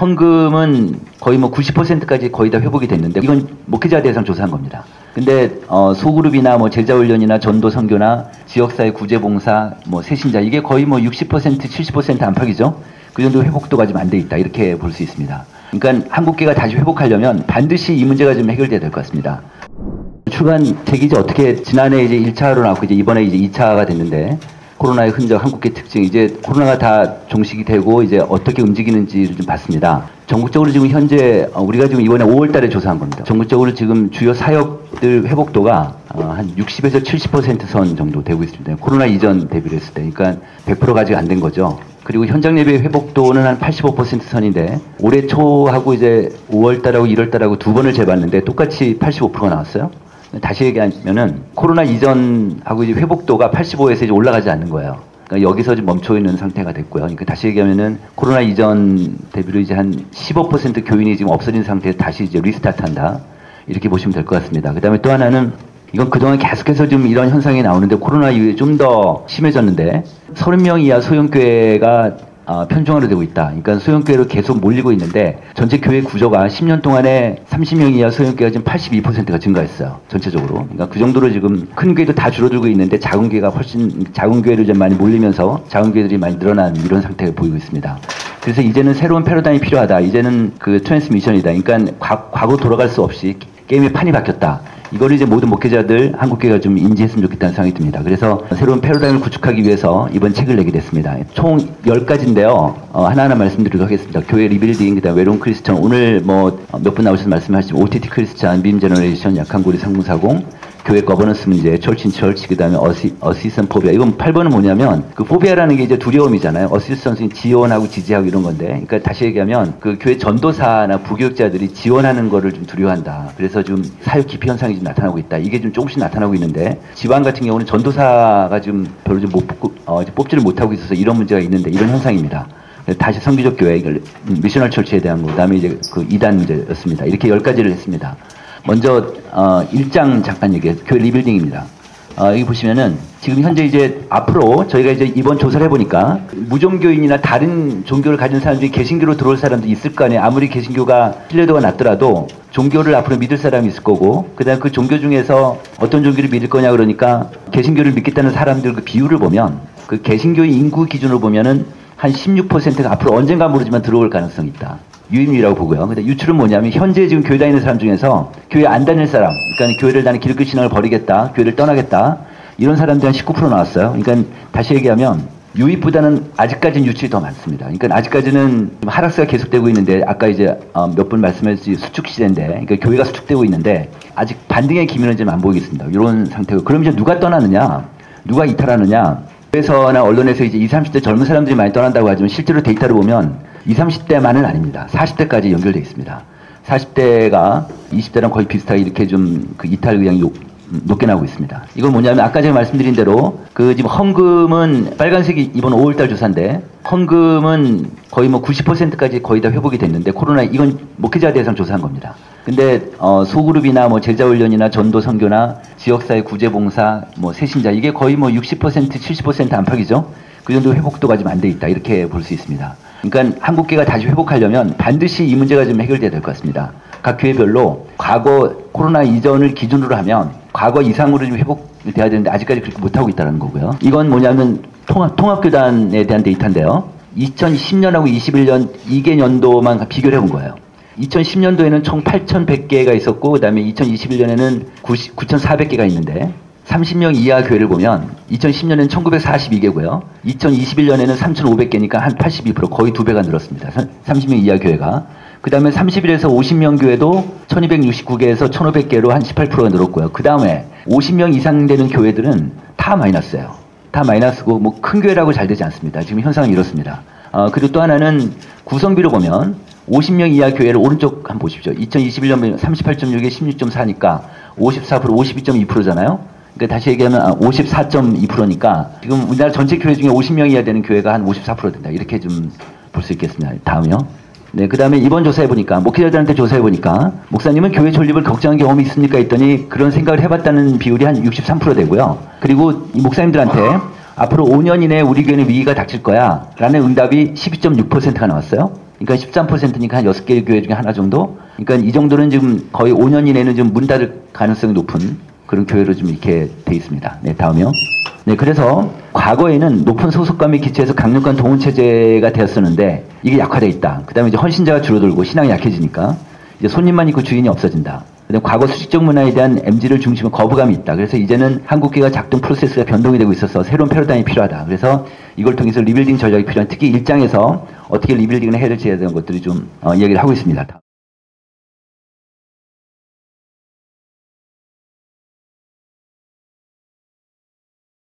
헌금은 거의 뭐 90%까지 거의 다 회복이 됐는데 이건 목회자 대상 조사한 겁니다. 근데 소그룹이나 뭐 제자훈련이나 전도 선교나 지역사회 구제봉사 뭐 세신자 이게 거의 뭐 60% 70% 안팎이죠. 그 정도 회복도가 좀 안 돼 있다 이렇게 볼 수 있습니다. 그러니까 한국계가 다시 회복하려면 반드시 이 문제가 좀 해결돼야 될 것 같습니다. 출간책이 이제 어떻게 지난해 이제 1차로 나왔고 이제 이번에 이제 2차가 됐는데 코로나의 흔적, 한국계 특징, 이제 코로나가 다 종식이 되고 이제 어떻게 움직이는지를 좀 봤습니다. 전국적으로 지금 현재 우리가 지금 이번에 5월 달에 조사한 겁니다. 전국적으로 지금 주요 사역들 회복도가 한 60에서 70% 선 정도 되고 있습니다. 코로나 이전 대비를 했을 때. 그러니까 100%가 아직 안 된 거죠. 그리고 현장 예배 회복도는 한 85% 선인데 올해 초하고 이제 5월 달하고 1월 달하고 두 번을 재봤는데 똑같이 85%가 나왔어요. 다시 얘기하면은 코로나 이전하고 이제 회복도가 85에서 이제 올라가지 않는 거예요. 그러니까 여기서 좀 멈춰 있는 상태가 됐고요. 그러니까 다시 얘기하면은 코로나 이전 대비로 이제 한 15% 교인이 지금 없어진 상태에서 다시 이제 리스타트한다. 이렇게 보시면 될 것 같습니다. 그 다음에 또 하나는 이건 그동안 계속해서 좀 이런 현상이 나오는데 코로나 이후에 좀 더 심해졌는데 30명 이하 소형교회가 편중화되고 있다. 그러니까 소형교회로 계속 몰리고 있는데 전체 교회 구조가 10년 동안에 30명 이하 소형교회가 지금 82%가 증가했어요. 전체적으로. 그러니까 그 정도로 지금 큰 교회도 다 줄어들고 있는데 작은 교회가 훨씬 작은 교회로 좀 많이 몰리면서 작은 교회들이 많이 늘어난 이런 상태가 보이고 있습니다. 그래서 이제는 새로운 패러다임이 필요하다. 이제는 그 트랜스미션이다. 그러니까 과거 돌아갈 수 없이 게임의 판이 바뀌었다. 이걸 이제 모든 목회자들 한국교회가 좀 인지했으면 좋겠다는 생각이 듭니다. 그래서 새로운 패러다임을 구축하기 위해서 이번 책을 내게 됐습니다. 총 10가지인데요. 하나하나 말씀드리도록 하겠습니다. 교회 리빌딩, 그다음 외로운 크리스천, 오늘 뭐 몇 분 나오셔서 말씀하시지만 OTT 크리스천, 빔 제너레이션, 약한 고리 3040, 교회 거버넌스 문제, 철친 철치, 그 다음에 어시스턴 포비아. 이건 8번은 뭐냐면, 그 포비아라는 게 이제 두려움이잖아요. 어시스턴스는 지원하고 지지하고 이런 건데. 그러니까 다시 얘기하면, 그 교회 전도사나 부교육자들이 지원하는 거를 좀 두려워한다. 그래서 좀 사역 기피 현상이 좀 나타나고 있다. 이게 좀 조금씩 나타나고 있는데, 지방 같은 경우는 전도사가 좀 별로 좀 뽑지를 못하고 있어서 이런 문제가 있는데, 이런 현상입니다. 다시 선교적 교회, 미셔널 철치에 대한 거, 그 다음에 이제 그 이단 문제였습니다. 이렇게 10가지를 했습니다. 먼저 1장 잠깐 얘기해요. 교회 리빌딩입니다. 여기 보시면은 지금 현재 이제 앞으로 저희가 이제 이번 조사를 해보니까 무종교인이나 다른 종교를 가진 사람들이 개신교로 들어올 사람도 있을 거 아니에요. 아무리 개신교가 신뢰도가 낮더라도 종교를 앞으로 믿을 사람이 있을 거고, 그다음 그 종교 중에서 어떤 종교를 믿을 거냐 그러니까 개신교를 믿겠다는 사람들 그 비율을 보면 그 개신교의 인구 기준으로 보면은 한 16%가 앞으로 언젠가 모르지만 들어올 가능성이 있다. 유입률이라고 보고요. 근데 유출은 뭐냐면 현재 지금 교회 다니는 사람 중에서 교회 안 다닐 사람, 그러니까 교회를 다니는 기독교 신앙을 버리겠다, 교회를 떠나겠다, 이런 사람들이 한 19% 나왔어요. 그러니까 다시 얘기하면 유입보다는 아직까지는 유출이 더 많습니다. 그러니까 아직까지는 하락세가 계속되고 있는데 아까 이제 몇 분 말씀하셨듯이 수축 시대인데, 그러니까 교회가 수축되고 있는데 아직 반등의 기미는 좀 안 보이겠습니다. 이런 상태고. 그럼 이제 누가 떠나느냐, 누가 이탈하느냐? 교회에서나 언론에서 이제 20, 30대 젊은 사람들이 많이 떠난다고 하지만 실제로 데이터를 보면 20, 30대만은 아닙니다. 40대까지 연결되어 있습니다. 40대가 20대랑 거의 비슷하게 이렇게 좀 그 이탈 의향이 높게 나오고 있습니다. 이건 뭐냐면 아까 제가 말씀드린 대로 그 지금 헌금은 빨간색이 이번 5월달 조사인데 헌금은 거의 뭐 90%까지 거의 다 회복이 됐는데 코로나 이건 목회자 대상 조사한 겁니다. 근데 소그룹이나 뭐 제자훈련이나 전도 선교나 지역사회 구제봉사 뭐 세신자 이게 거의 뭐 60% 70% 안팎이죠. 그 정도 회복도가 좀 안 돼 있다 이렇게 볼 수 있습니다. 그러니까 한국계가 다시 회복하려면 반드시 이 문제가 좀 해결돼야 될 것 같습니다. 각 교회별로 과거 코로나 이전을 기준으로 하면 과거 이상으로 좀 회복돼야 되는데 아직까지 그렇게 못하고 있다는 거고요. 이건 뭐냐면 통합교단에 대한 데이터인데요. 2010년하고 21년 2개 년도만 비교를 해본 거예요. 2010년도에는 총 8,100개가 있었고 그 다음에 2021년에는 9,400개가 있는데 30명 이하 교회를 보면 2010년에는 1942개고요. 2021년에는 3,500개니까 한 82% 거의 2배가 늘었습니다. 30명 이하 교회가. 그 다음에 30일에서 50명 교회도 1269개에서 1500개로 한 18%가 늘었고요. 그 다음에 50명 이상 되는 교회들은 다 마이너스예요. 다 마이너스고 뭐 큰 교회라고 잘 되지 않습니다. 지금 현상은 이렇습니다. 그리고 또 하나는 구성비로 보면 50명 이하 교회를 오른쪽 한번 보십시오. 2021년 38.6에 16.4니까 54%, 52.2%잖아요. 그러니까 다시 얘기하면 54.2%니까 지금 우리나라 전체 교회 중에 50명 이하 되는 교회가 한 54% 된다. 이렇게 좀 볼 수 있겠습니다. 다음이요. 네, 그 다음에 이번 조사해보니까, 목회자들한테 조사해보니까, 목사님은 교회 존립을 걱정한 경험이 있습니까? 했더니 그런 생각을 해봤다는 비율이 한 63% 되고요. 그리고 이 목사님들한테 앞으로 5년 이내에 우리 교회는 위기가 닥칠 거야 라는 응답이 12.6%가 나왔어요. 그러니까 13%니까 한 6개 교회 중에 하나 정도? 그러니까 이 정도는 지금 거의 5년 이내는 좀 문 닫을 가능성이 높은 그런 교회로 좀 이렇게 돼 있습니다. 네, 다음이요. 네, 그래서 과거에는 높은 소속감에 기초해서 강력한 동원체제가 되었었는데 이게 약화돼 있다. 그 다음에 이제 헌신자가 줄어들고 신앙이 약해지니까 이제 손님만 있고 주인이 없어진다. 그다음 과거 수직적 문화에 대한 MZ를 중심으로 거부감이 있다. 그래서 이제는 한국교회가 작동 프로세스가 변동이 되고 있어서 새로운 패러다임이 필요하다. 그래서 이걸 통해서 리빌딩 전략이 필요한 특히 1장에서 어떻게 리빌딩을 해야 될지에 대한 것들이 좀 이야기를 하고 있습니다.